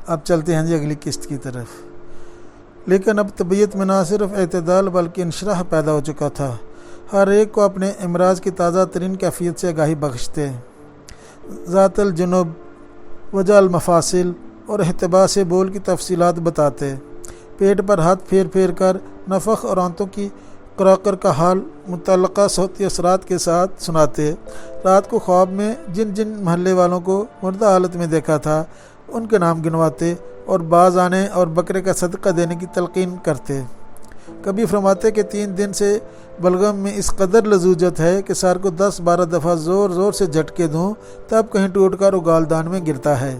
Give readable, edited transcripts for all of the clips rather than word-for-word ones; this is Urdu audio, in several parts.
اب چلتے ہیں اگلی قسط کی طرف۔ لیکن اب طبیعت میں نہ صرف اعتدال بلکہ انشراح پیدا ہو چکا تھا۔ ہر ایک کو اپنے امراض کی تازہ ترین کیفیت سے آگاہی بخشتے، ذات الجنوب، وجہ المفاصل اور احتباس بول کی تفصیلات بتاتے، پیٹ پر ہاتھ پھیر پھیر کر نفخ اور آنتوں کی کراکر کا حال متعلقہ صوتی اثرات کے ساتھ سناتے، رات کو خواب میں جن جن محلے والوں کو مردہ حالت میں دیکھا تھا ان کے نام گنواتے اور باز آنے اور بکرے کا صدقہ دینے کی تلقین کرتے۔ کبھی فرماتے کہ 3 دن سے بلغم میں اس قدر لزوجت ہے کہ سر کو 10-12 دفعہ زور زور سے جھٹکے دوں تب کہیں ٹوٹ کر اگالدان میں گرتا ہے۔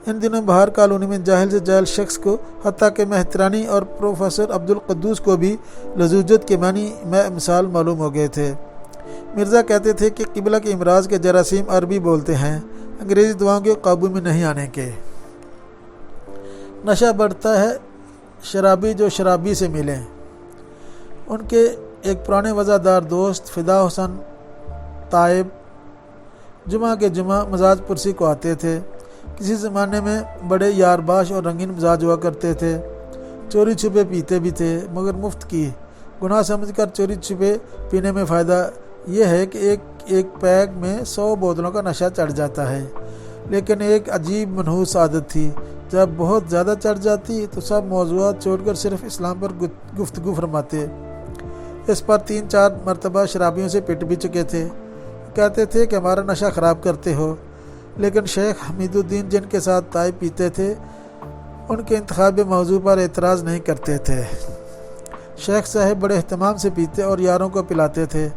ان دنوں بہار کالونی میں جاہل سے جاہل شخص کو، حتیٰ کہ مہترانی اور پروفیسر عبدالقدوس کو بھی لزوجت کے معنی میں مثال معلوم ہو گئے تھے۔ مرزا کہتے تھے کہ قبلہ کے امراض کے جراثیم عربی بولتے ہیں، انگریزی دواؤں کے قابو میں نہیں آنے کے۔ نشہ بڑھتا ہے شرابی جو شرابی سے ملیں۔ ان کے ایک پرانے وزادار دوست فدا حسن طائب جمعہ کے جمعہ مزاج پرسی کو آتے تھے۔ کسی زمانے میں بڑے یار باش اور رنگین مزاج ہوا کرتے تھے، چوری چھپے پیتے بھی تھے مگر مفت کی۔ گناہ سمجھ کر چوری چھپے پینے میں فائدہ یہ ہے کہ ایک پیک میں 100 بوتلوں کا نشہ چڑھ جاتا ہے، لیکن ایک عجیب منحوس عادت تھی، جب بہت زیادہ چڑھ جاتی تو سب موضوعات چھوڑ کر صرف اسلام پر گفتگو فرماتے۔ اس پر 3-4 مرتبہ شرابیوں سے پٹ بھی چکے تھے، کہتے تھے کہ ہمارا نشہ خراب کرتے ہو، لیکن شیخ حمید الدین جن کے ساتھ طائب پیتے تھے ان کے انتخاب موضوع پر اعتراض نہیں کرتے تھے۔ شیخ صاحب بڑے اہتمام سے پیتے اور یاروں کو پلاتے تھے،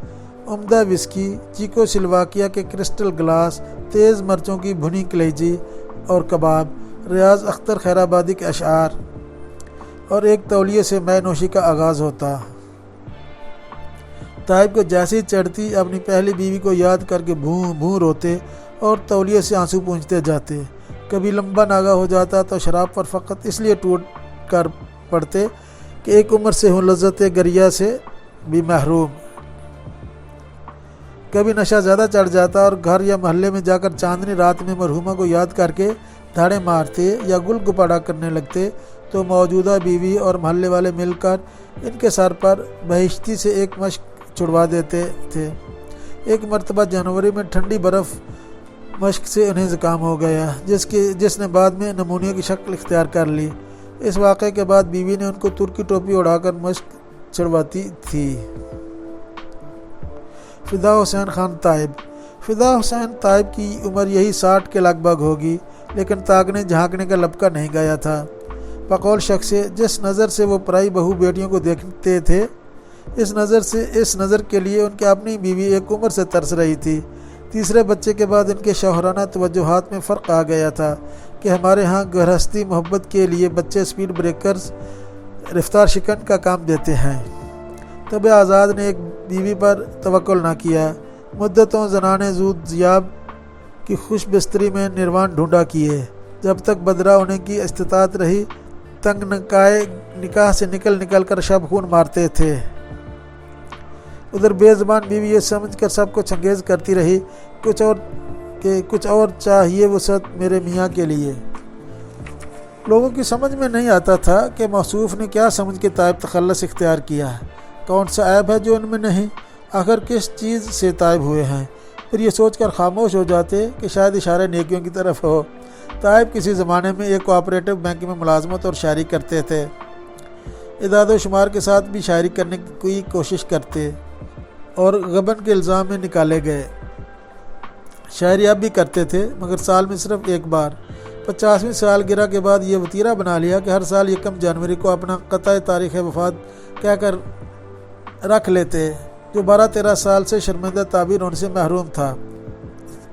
عمدہ وسکی، چیکو سلواکیہ کے کرسٹل گلاس، تیز مرچوں کی بھنی کلیجی اور کباب، ریاض اختر خیرآبادی کے اشعار، اور ایک تولیے سے مے نوشی کا آغاز ہوتا۔ طائب کو جیسی چڑھتی اپنی پہلی بیوی کو یاد کر کے بھوں بھوں روتے اور تولیے سے آنسو پونچھتے جاتے۔ کبھی لمبا ناغہ ہو جاتا تو شراب پر فقط اس لیے ٹوٹ کر پڑتے کہ ایک عمر سے ہوں لذت گریہ سے بھی محروم۔ کبھی نشہ زیادہ چڑھ جاتا اور گھر یا محلے میں جا کر چاندنی رات میں مرحومہ کو یاد کر کے دھاڑے مارتے یا گل گپاڑا کرنے لگتے تو موجودہ بیوی اور محلے والے مل کر ان کے سر پر بہشتی سے ایک مشق چھڑوا دیتے تھے۔ ایک مرتبہ جنوری میں ٹھنڈی برف مشق سے انہیں زکام ہو گیا، جس نے بعد میں نمونیا کی شکل اختیار کر لی۔ اس واقعے کے بعد بیوی نے ان کو ترکی ٹوپی اڑا کر مشق چھڑواتی تھی۔ فدا حسین خان طائب۔ فدا حسین طائب کی عمر یہی 60 کے لگ بھگ ہوگی، لیکن تاکنے جھانکنے کا لبکہ نہیں گیا تھا۔ بقول شخص جس نظر سے وہ پرائی بہو بیٹیوں کو دیکھتے تھے، اس نظر کے لیے ان کی اپنی بیوی ایک عمر سے ترس رہی تھی۔ تیسرے بچے کے بعد ان کے شوہرانہ توجہات میں فرق آ گیا تھا کہ ہمارے ہاں گرہستی محبت کے لیے بچے سپیڈ بریکرز رفتار شکن کا کام دیتے ہیں۔ طب آزاد نے ایک بیوی پر توکل نہ کیا، مدتوں زنانے زود زیاب کی خوش بستری میں نروان ڈھونڈا کیے، جب تک بدرہ ہونے کی استطاعت رہی تنگ نکاح سے نکل کر شب خون مارتے تھے۔ ادھر بے زبان بیوی یہ سمجھ کر سب کو چنگیز کرتی رہی کچھ اور چاہیے وسعت میرے میاں کے لیے۔ لوگوں کی سمجھ میں نہیں آتا تھا کہ موصوف نے کیا سمجھ کے طائب تخلص اختیار کیا ہے، کون سا عیب ہے جو ان میں نہیں، آخر کس چیز سے طائب ہوئے ہیں۔ پھر یہ سوچ کر خاموش ہو جاتے کہ شاید اشارہ نیکیوں کی طرف ہو۔ طائب کسی زمانے میں ایک کوآپریٹو بینک میں ملازمت اور شاعری کرتے تھے، اعداد و شمار کے ساتھ بھی شاعری کرنے کی کوشش کرتے اور غبن کے الزام میں نکالے گئے۔ شاعری اب بھی کرتے تھے مگر سال میں صرف ایک بار۔ 50ویں سالگرہ کے بعد یہ وتیرہ بنا لیا کہ ہر سال 1 جنوری کو اپنا قطع تاریخ وفات کہہ کر رکھ لیتے، جو 12-13 سال سے شرمندہ تعبیر ہونے سے محروم تھا۔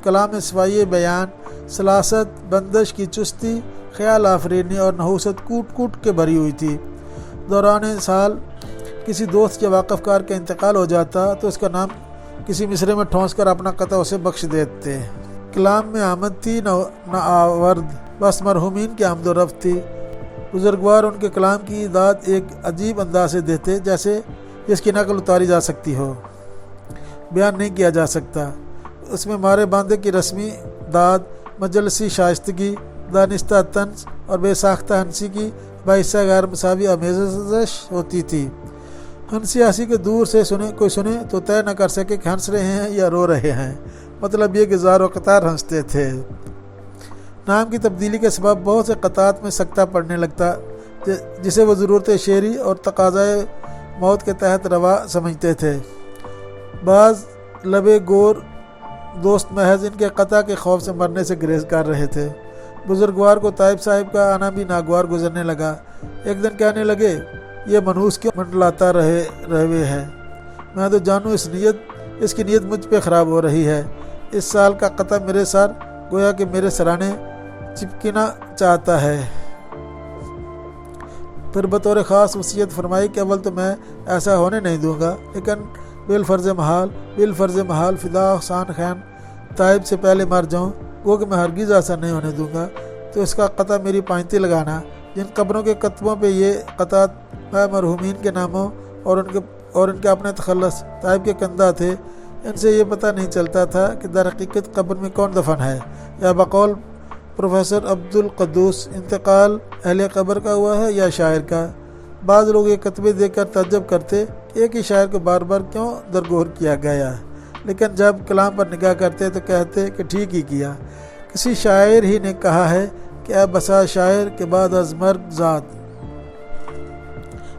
کلام صفائی بیان، سلاست، بندش کی چستی، خیال آفرینی اور نحوست کوٹ کے بھری ہوئی تھی۔ دوران سال کسی دوست یا واقف کار کا انتقال ہو جاتا تو اس کا نام کسی مصرے میں ٹھونس کر اپنا قطع اسے بخش دیتے۔ کلام میں آمد تھی نہ آورد، بس مرحومین کی آمد و رفت تھی۔ بزرگوار ان کے کلام کی داد ایک عجیب انداز سے دیتے، جیسے جس کی نقل اتاری جا سکتی ہو، بیان نہیں کیا جا سکتا۔ اس میں مارے باندھے کی رسمی داد، مجلسی شائستگی، دانستہ طنز اور بے ساختہ ہنسی کی باعث غیر مساوی آمیزش ہوتی تھی۔ ہنسی ہنسی کے دور سے کوئی سنے تو طے نہ کر سکے کہ ہنس رہے ہیں یا رو رہے ہیں، مطلب یہ کہ زار و قطار ہنستے تھے۔ نام کی تبدیلی کے سبب بہت سے قطعات میں سکتہ پڑنے لگتا، جسے وہ ضرورت شعری اور تقاضۂ موت کے تحت روا سمجھتے تھے۔ بعض لبے گور دوست محض ان کے قطع کے خوف سے مرنے سے گریز کر رہے تھے۔ بزرگوار کو طائب صاحب کا آنا بھی ناگوار گزرنے لگا۔ ایک دن کہنے لگے، یہ منحوس کیوں منڈلاتا رہے ہے؟ میں تو جانوں اس کی نیت مجھ پہ خراب ہو رہی ہے۔ اس سال کا قطع میرے سر گویا کہ میرے سرانے چپکنا چاہتا ہے۔ پھر بطور خاص وصیت فرمائی کہ اول تو میں ایسا ہونے نہیں دوں گا، لیکن بالفرض محال فدا حسان خان طائب سے پہلے مر جاؤں، وہ کہ میں ہرگز ایسا نہیں ہونے دوں گا، تو اس کا قطع میری پائنتی لگانا۔ جن قبروں کے کتبوں پہ یہ قطعات میں مرحومین کے ناموں اور ان کے اپنے تخلص طائب کے کندہ تھے، ان سے یہ پتہ نہیں چلتا تھا کہ در حقیقت قبر میں کون دفن ہے، یا بقول پروفیسر عبدالقدوس انتقال اہل قبر کا ہوا ہے یا شاعر کا۔ بعض لوگ یہ کتبے دیکھ کر تعجب کرتے کہ ایک ہی شاعر کو بار بار کیوں درگور کیا گیا، لیکن جب کلام پر نگاہ کرتے تو کہتے کہ ٹھیک ہی کیا، کسی شاعر ہی نے کہا ہے کہ اے بسا شاعر کے بعد از مرگ ذات۔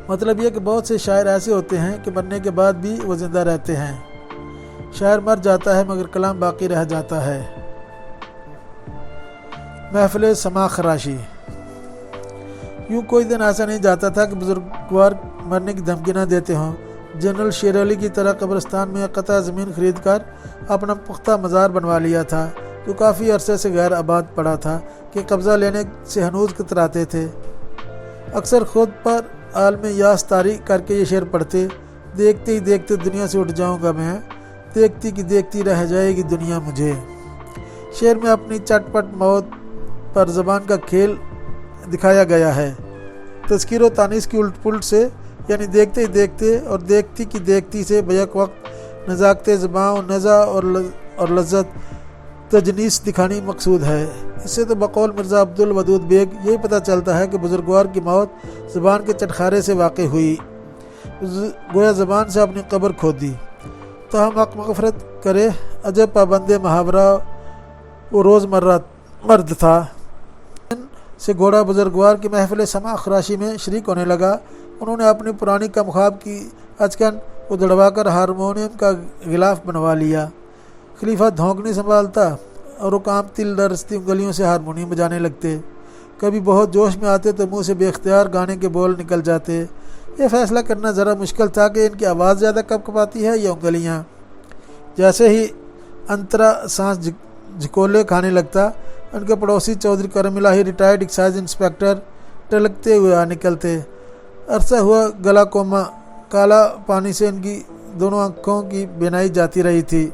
مطلب یہ کہ بہت سے شاعر ایسے ہوتے ہیں کہ مرنے کے بعد بھی وہ زندہ رہتے ہیں۔ شاعر مر جاتا ہے مگر کلام باقی رہ جاتا ہے۔ محفل سما خراشی۔ یوں کوئی دن ایسا نہیں جاتا تھا کہ بزرگوار مرنے کی دھمکی نہ دیتے ہوں۔ جنرل شیر علی کی طرح قبرستان میں قطع زمین خرید کر اپنا پختہ مزار بنوا لیا تھا، جو کافی عرصے سے غیر آباد پڑا تھا کہ قبضہ لینے سے ہنوز کتراتے تھے۔ اکثر خود پر عالم یاس طاری کر کے یہ شعر پڑھتے، دیکھتے ہی دیکھتے دنیا سے اٹھ جاؤں گا میں، دیکھتی کی دیکھتی رہ جائے گی دنیا مجھے۔ شعر میں اپنی چٹ پٹ موت پر زبان کا کھیل دکھایا گیا ہے۔ تذکیر و تانیث کی الٹ پلٹ سے، یعنی دیکھتے ہی دیکھتے اور دیکھتی کی دیکھتی سے بیک وقت نزاکت زباں و نزا اور لذت تجنیس دکھانی مقصود ہے۔ اس سے تو بقول مرزا عبدالودود بیگ یہی پتہ چلتا ہے کہ بزرگوار کی موت زبان کے چٹخارے سے واقع ہوئی، گویا زبان سے اپنی قبر کھودی۔ تو ہم حق مغفرت کرے، عجب پابند محاورہ وہ روز مرد تھا۔ سے گھوڑا بزرگوار کی محفل سما خراشی میں شریک ہونے لگا۔ انہوں نے اپنی پرانی کم خواب کی اچکن ادڑوا کر ہارمونیم کا غلاف بنوا لیا۔ خلیفہ دھونکنی سنبھالتا اور رکام تل درستی انگلیوں سے ہارمونیم بجانے لگتے۔ کبھی بہت جوش میں آتے تو منہ سے بے اختیار گانے کے بول نکل جاتے۔ یہ فیصلہ کرنا ذرا مشکل تھا کہ ان کی آواز زیادہ کپ کپاتی ہے یا انگلیاں۔ جیسے ہی انترا سانس جھکولے کھانے لگتا، ان کے پڑوسی چودھری کرم الہی ریٹائرڈ ایکسائز انسپیکٹر ٹلکتے ہوئے آ نکلتے۔ عرصہ ہوا گلا کوما، کالا پانی سے ان کی دونوں آنکھوں کی بینائی جاتی رہی تھی۔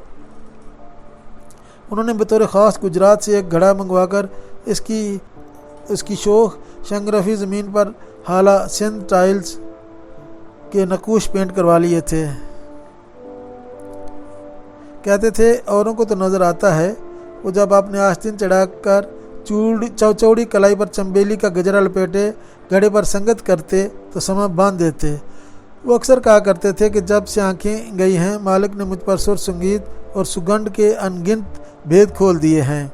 انہوں نے بطور خاص گجرات سے ایک گھڑا منگوا کر اس کی شوخ شنگرفی زمین پر حالہ سندھ ٹائلز کے نقوش پینٹ کروا لیے تھے۔ کہتے تھے اوروں کو تو نظر آتا ہے، وہ جب اپنے آستین چڑھا کر چوڑی کلائی پر چمبیلی کا گجرا لپیٹے گھڑے پر سنگت کرتے تو سما باندھ دیتے۔ وہ اکثر کہا کرتے تھے کہ جب سے آنکھیں گئی ہیں مالک نے مجھ پر سر سنگیت اور سگنڈ کے انگنت بھید کھول دیے ہیں۔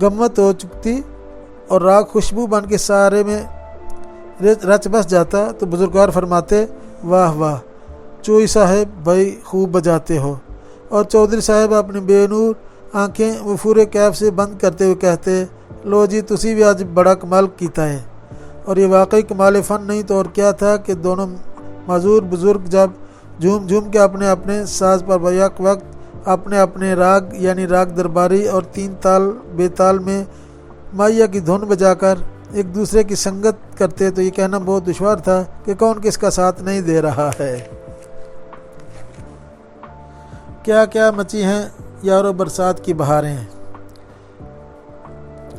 گمت ہو چکتی اور راگ خوشبو بن کے سارے میں رچ بس جاتا تو بزرگوار فرماتے، واہ واہ چوئی صاحب بھائی خوب بجاتے ہو، اور چودھری صاحب اپنی بے نور آنکھیں وفور کیف سے بند کرتے ہوئے کہتے، لو جی تسی بھی آج بڑا کمال کیتا ہے۔ اور یہ واقعی کمال فن نہیں تو اور کیا تھا کہ دونوں معذور بزرگ جب جھوم کے اپنے اپنے ساز پر بیک وقت اپنے اپنے راگ یعنی راگ درباری اور تین تال بے تال میں مائیا کی دھن بجا کر ایک دوسرے کی سنگت کرتے تو یہ کہنا بہت دشوار تھا کہ کون کس کا ساتھ نہیں دے رہا ہے۔ کیا کیا مچی ہیں یارو برسات کی بہاریں۔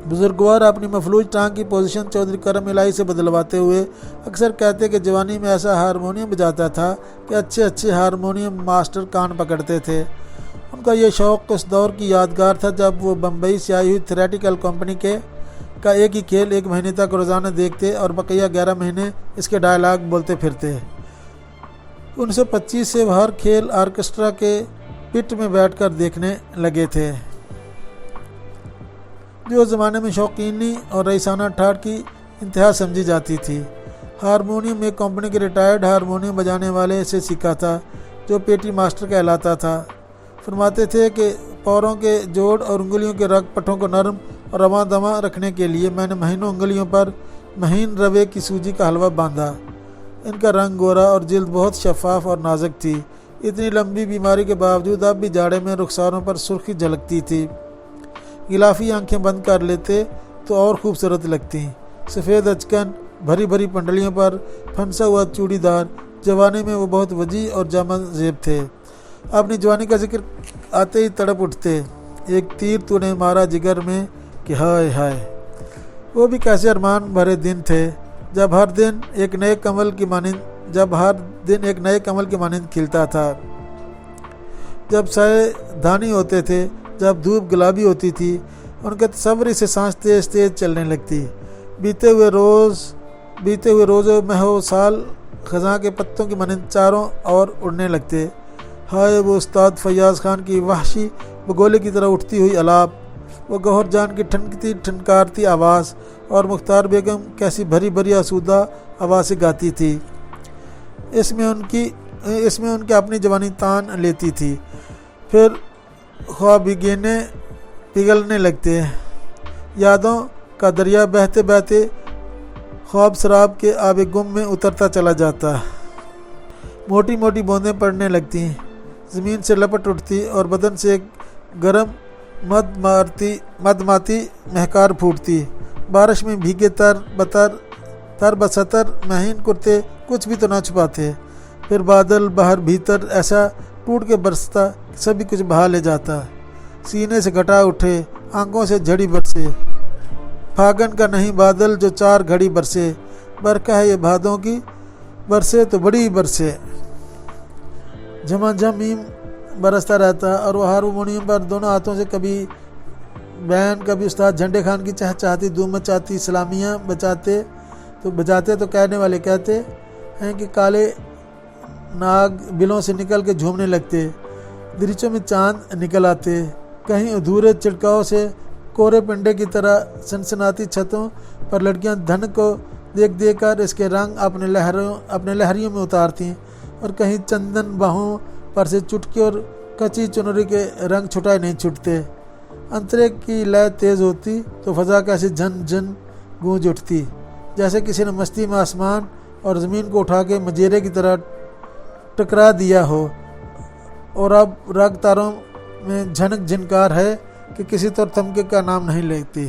بزرگوار اپنی مفلوج ٹانگ کی پوزیشن چودھری کرم الہی سے بدلواتے ہوئے اکثر کہتے کہ جوانی میں ایسا ہارمونیم بجاتا تھا کہ اچھے ہارمونیم ماسٹر کان پکڑتے تھے۔ ان کا یہ شوق اس دور کی یادگار تھا جب وہ بمبئی سے آئی ہوئی تھریٹیکل کمپنی کے کا ایک ہی کھیل 1 مہینے تک روزانہ دیکھتے اور بقیہ 11 مہینے اس کے ڈائلاگ بولتے پھرتے۔ 1925 سے وہ ہر کھیل آرکسٹرا کے پٹ میں بیٹھ کر دیکھنے لگے تھے، جو اس زمانے میں شوقینی اور رئیسانہ ٹھاٹ کی انتہا سمجھی جاتی تھی۔ ہارمونیم ایک کمپنی کے ریٹائرڈ ہارمونیم بجانے والے سے سیکھا تھا، جو پیٹی ماسٹر کہلاتا تھا۔ فرماتے تھے کہ پوروں کے جوڑ اور انگلیوں کے رگ پٹھوں کو نرم اور رواں دواں رکھنے کے لیے میں نے مہینوں انگلیوں پر مہین روے کی سوجی کا حلوہ باندھا۔ ان کا رنگ گورا اور جلد بہت شفاف اور نازک تھی۔ اتنی لمبی بیماری کے باوجود اب بھی جاڑے میں رخساروں پر سرخی جھلکتی تھی۔ غلافی آنکھیں بند کر لیتے تو اور خوبصورت لگتی۔ سفید اچکن، بھری بھری پنڈلیوں پر پھنسا ہوا چوڑی دار، جوانی میں وہ بہت وجیح اور جامع زیب تھے۔ اپنی جوانی کا ذکر آتے ہی تڑپ اٹھتے، ایک تیر تو نے مارا جگر میں کہ ہائے ہائے۔ وہ بھی کیسے ارمان بھرے دن تھے، جب ہر دن ایک نئے کمل کی مانند کھلتا تھا، جب سائے دھانی ہوتے تھے، جب دھوپ گلابی ہوتی تھی، ان کے تصوری سے سانس تیز تیز چلنے لگتی۔ بیتے ہوئے روز و ماہ و سال خزاں کے پتوں کی مانند چاروں اور اڑنے لگتے۔ ہائے وہ استاد فیاض خان کی وحشی بگولے کی طرح اٹھتی ہوئی الاپ، وہ گوہر جان کی ٹھنکتی ٹھنکارتی آواز، اور مختار بیگم کیسی بھری بھری آسودہ آواز سے گاتی تھی۔ اس میں ان کی اپنی جوانی تان لیتی تھی۔ پھر خواب پگھلنے لگتے، یادوں کا دریا بہتے بہتے خواب سراب کے آب گم میں اترتا چلا جاتا۔ موٹی موٹی بوندیں پڑنے لگتی، زمین سے لپٹ اٹھتی اور بدن سے ایک گرم مدماتی مہکار پھوٹتی۔ بارش میں بھیگے تر بستر مہین کرتے کچھ بھی تو نہ چھپاتے۔ پھر بادل باہر بھیتر ایسا ٹوٹ کے برستا کہ سبھی کچھ بہا لے جاتا۔ سینے سے گھٹا اٹھے، آنکھوں سے جھڑی برسے، پھاگن کا نہیں بادل جو 4 گھڑی برسے، برکھا ہے یہ بھادوں کی، برسے تو بڑی برسے۔ جھمیم برستا رہتا اور وہ ہارمونیم پر دونوں ہاتھوں سے کبھی بین کبھی استاد جھنڈے خان کی چہچہاتی دھوم مچاتی سلامیاں بجاتے تو کہنے والے کہتے ہیں کہ کالے ناگ بلوں سے نکل کے جھومنے لگتے، دریچوں میں چاند نکل آتے، کہیں ادھورے چھڑکاؤ سے کورے پنڈے کی طرح سنسناتی چھتوں پر لڑکیاں دھن کو دیکھ کر اس کے رنگ اپنے لہریوں میں اتارتی، اور کہیں چندن باہوں پر سے چٹکی اور کچی چنری کے رنگ چھٹائے نہیں چھٹتے۔ انترے کی لے تیز ہوتی تو فضا کیسے جھن جھن گونج اٹھتی، جیسے کسی نے مستی میں آسمان اور زمین کو اٹھا کے مجیرے کی طرح ٹکرا دیا ہو، اور اب رگ تاروں میں جھنک جھنکار ہے کہ کسی طور تھمکے کا نام نہیں لیتی۔